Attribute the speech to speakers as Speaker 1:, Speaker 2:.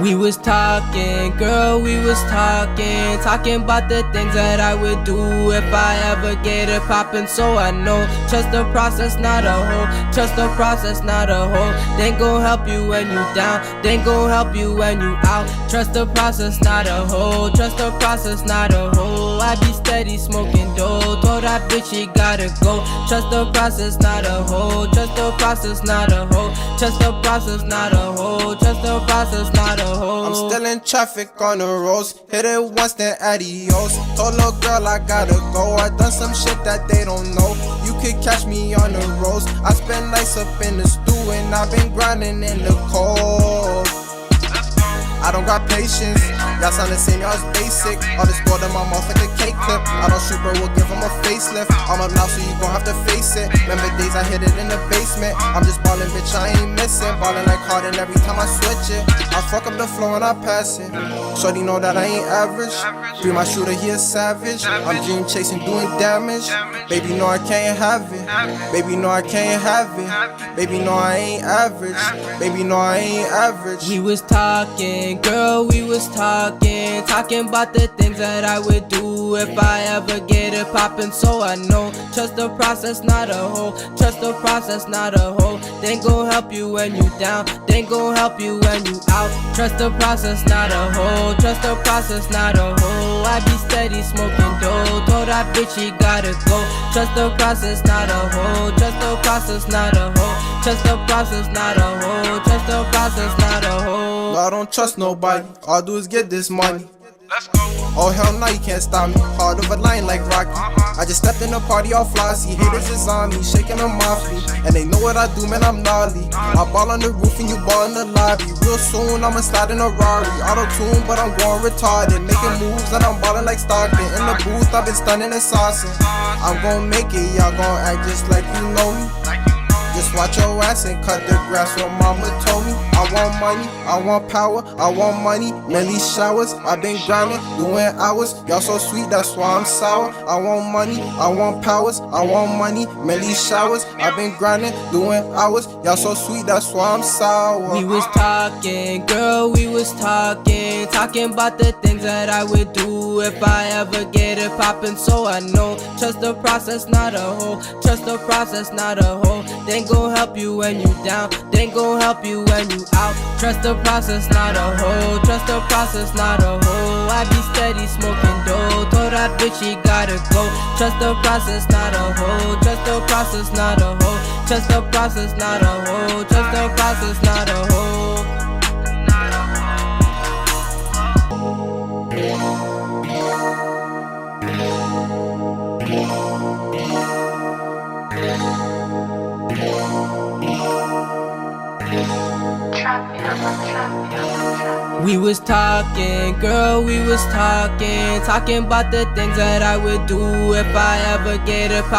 Speaker 1: We was talking, girl, we was talking about the things that I would do if I ever get it poppin'. So I know, trust the process, not a hoe. Trust the process, not a hoe. They gon' help you when you down, they gon' help you when you out. Trust the process, not a hoe. Trust the process, not a hoe. I be steady smoking dope. Told that bitch she gotta go. Trust the process, not a hoe. Trust the process, not a hoe. Trust the process, not a hoe. Trust the process, not a hoe.
Speaker 2: I'm still in traffic on the roads. Hit it once, then adios. Told little girl I gotta go. I done some shit that they don't know. You could catch me on the roads. I spend nights up in the stew, and I've been grinding in the cold. I don't got patience. Y'all sound the same, y'all's basic. All this gold in my mouth like a cake clip. I don't shoot, bro, we'll give him a facelift. I'm up now, so you gon' have to face it. Remember days I hit it in the basement. I'm just ballin', bitch, I ain't missing. Ballin' like Harden every time I switch it. I fuck up the flow and I pass it. Shorty know that I ain't average. Free my shooter, he a savage. I'm dream chasing, doing damage. Baby, no, I can't have it. Baby, no, I can't have it. Baby, no, I ain't average. Baby, no, I ain't average.
Speaker 1: We was talking, girl, we was talking about the things that I would do if I ever get it poppin'. So I know, trust the process, not a hoe. Trust the process, not a hoe. They gon' help you when you down, they gon' help you when you out. Trust the process, not a hoe. Trust the process, not a hoe. I be steady smoking dope. Told that bitch she gotta go. Trust the process, not a hoe. Trust the process, not a hoe. Trust the process, not a hoe. Trust the process, not a hoe.
Speaker 2: No, I don't trust nobody. All I do is get this money.
Speaker 3: Let's go.
Speaker 2: Oh hell no, you can't stop me. Hard of a line like Rocky. I just stepped in the party all flossy. Haters is on me, shaking them off me. And they know what I do, man, I'm gnarly. I ball on the roof and you ball in the lobby. Real soon, I'ma slide in a Rari. Auto-tune, but I'm going retarded. Making moves and I'm ballin' like Stockton. In the booth, I've been stunning and saucing. I'm gon' make it, y'all gon' act just like you know me. Just watch your ass and cut the grass, what mama told me. I want money, I want power, I want money. Melly showers, I've been grinding, doing hours. Y'all so sweet, that's why I'm sour. I want money, I want powers, I want money. Melly showers, I've been grinding, doing hours. Y'all so sweet, that's why I'm sour.
Speaker 1: We was talking, girl, we was talking about the things that I would do if I ever get it poppin'. So I know, trust the process, not a hoe. Trust the process, not a hoe. They gon' help you when you down, they gon' help you when you out. Trust the process, not a hoe. Trust the process, not a hoe. I be steady smoking dope. Told that bitch she gotta go. Trust the process, not a hoe. Trust the process, not a hoe. Trust the process, not a hoe. Trust the process, not a hoe. We was talking, girl, we was talking about the things that I would do if I ever get it poppin'.